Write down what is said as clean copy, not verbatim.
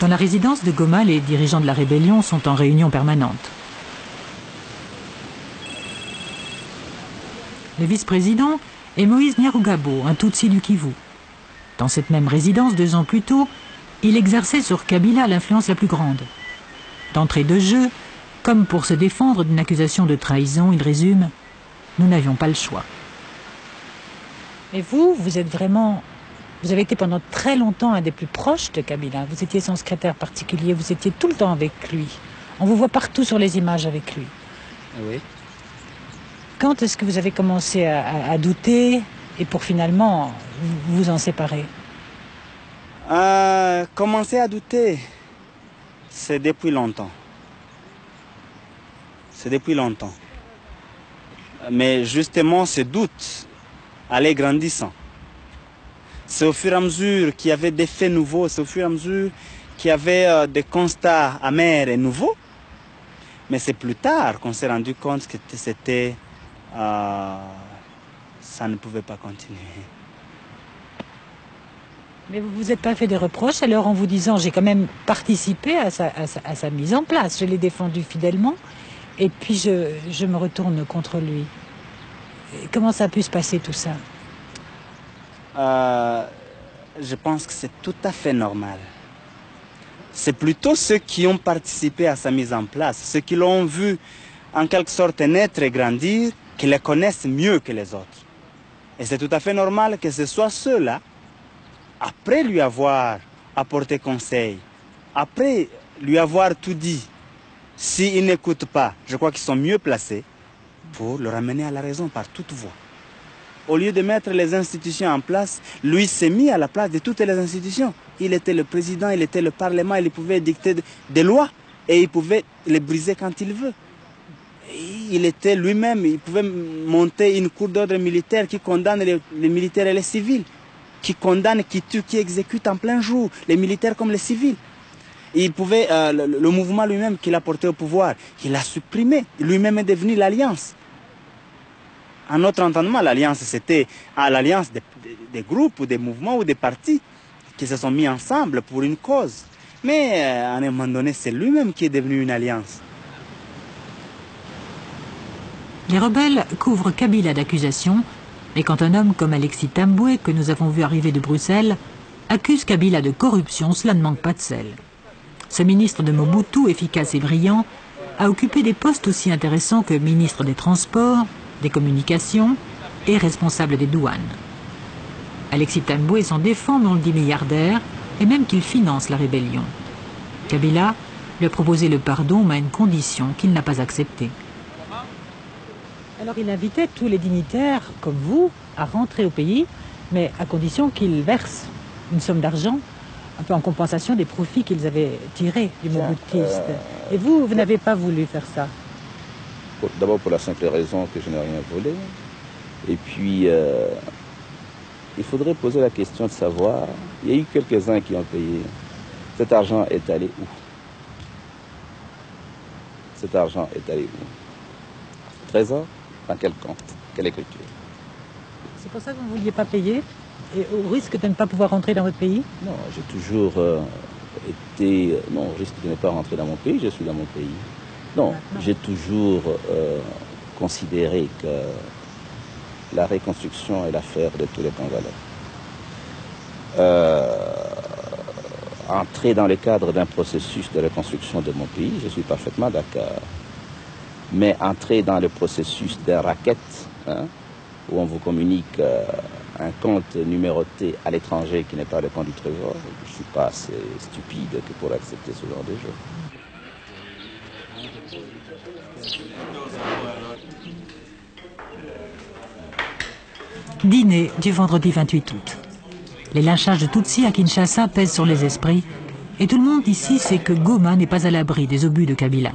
Dans la résidence de Goma, les dirigeants de la rébellion sont en réunion permanente. Le vice-président est Moïse Nyarugabo, un Tutsi du Kivu. Dans cette même résidence, 2 ans plus tôt, il exerçait sur Kabila l'influence la plus grande. D'entrée de jeu, comme pour se défendre d'une accusation de trahison, il résume « Nous n'avions pas le choix ». Mais vous avez été pendant très longtemps un des plus proches de Kabila. Vous étiez son secrétaire particulier, vous étiez tout le temps avec lui. On vous voit partout sur les images avec lui. Oui. Quand est-ce que vous avez commencé à douter et pour finalement vous en séparer? Commencer à douter, c'est depuis longtemps. C'est depuis longtemps. Mais justement, ce doute allait grandissant. C'est au fur et à mesure qu'il y avait des faits nouveaux, c'est au fur et à mesure qu'il y avait des constats amers et nouveaux. Mais c'est plus tard qu'on s'est rendu compte que c'était... ça ne pouvait pas continuer. Mais vous ne vous êtes pas fait des reproches alors en vous disant j'ai quand même participé à sa mise en place, je l'ai défendu fidèlement et puis je me retourne contre lui. Et comment ça a pu se passer tout ça? Je pense que c'est tout à fait normal. C'est plutôt ceux qui ont participé à sa mise en place, ceux qui l'ont vu en quelque sorte naître et grandir, qui les connaissent mieux que les autres. Et c'est tout à fait normal que ce soit ceux-là, après lui avoir apporté conseil, après lui avoir tout dit, s'ils n'écoutent pas, je crois qu'ils sont mieux placés pour le ramener à la raison par toute voie. Au lieu de mettre les institutions en place, lui s'est mis à la place de toutes les institutions. Il était le président, il était le parlement, il pouvait dicter des lois et il pouvait les briser quand il veut. Il était lui-même, il pouvait monter une cour d'ordre militaire qui condamne les militaires et les civils, qui condamne, qui tue, qui exécute en plein jour, les militaires comme les civils. Il pouvait, le mouvement lui-même qu'il a porté au pouvoir, il a supprimé. Lui-même est devenu l'Alliance. À notre entendement, l'Alliance, c'était l'alliance des groupes ou des mouvements ou des partis qui se sont mis ensemble pour une cause. Mais à un moment donné, c'est lui-même qui est devenu une alliance. Les rebelles couvrent Kabila d'accusations, et quand un homme comme Alexis Tamboué, que nous avons vu arriver de Bruxelles, accuse Kabila de corruption, cela ne manque pas de sel. Ce ministre de Mobutu, efficace et brillant, a occupé des postes aussi intéressants que ministre des Transports, des Communications et responsable des douanes. Alexis Tamboué s'en défend, mais on le dit milliardaire, et même qu'il finance la rébellion. Kabila lui a proposé le pardon, mais à une condition qu'il n'a pas acceptée. Alors il invitait tous les dignitaires, comme vous, à rentrer au pays, mais à condition qu'ils versent une somme d'argent, un peu en compensation des profits qu'ils avaient tirés du Mobutiste. Et vous n'avez pas voulu faire ça? D'abord pour la simple raison que je n'ai rien volé. Et puis, il faudrait poser la question de savoir, il y a eu quelques-uns qui ont payé. Cet argent est allé où? Cet argent est allé où? Trésor? Dans quel compte? Quelle écriture? C'est pour ça que vous ne vouliez pas payer, et au risque de ne pas pouvoir rentrer dans votre pays? Non, j'ai toujours été... Non, au risque de ne pas rentrer dans mon pays, je suis dans mon pays. Non, j'ai toujours considéré que la reconstruction est l'affaire de tous les Congolais. Entrer dans le cadre d'un processus de reconstruction de mon pays, je suis parfaitement d'accord. Mais entrer dans le processus d'un racket, où on vous communique un compte numéroté à l'étranger qui n'est pas le compte du Trésor, je ne suis pas assez stupide que pour accepter ce genre de jeu. Dîner du vendredi 28 août. Les lynchages de Tutsi à Kinshasa pèsent sur les esprits et tout le monde ici sait que Goma n'est pas à l'abri des obus de Kabila.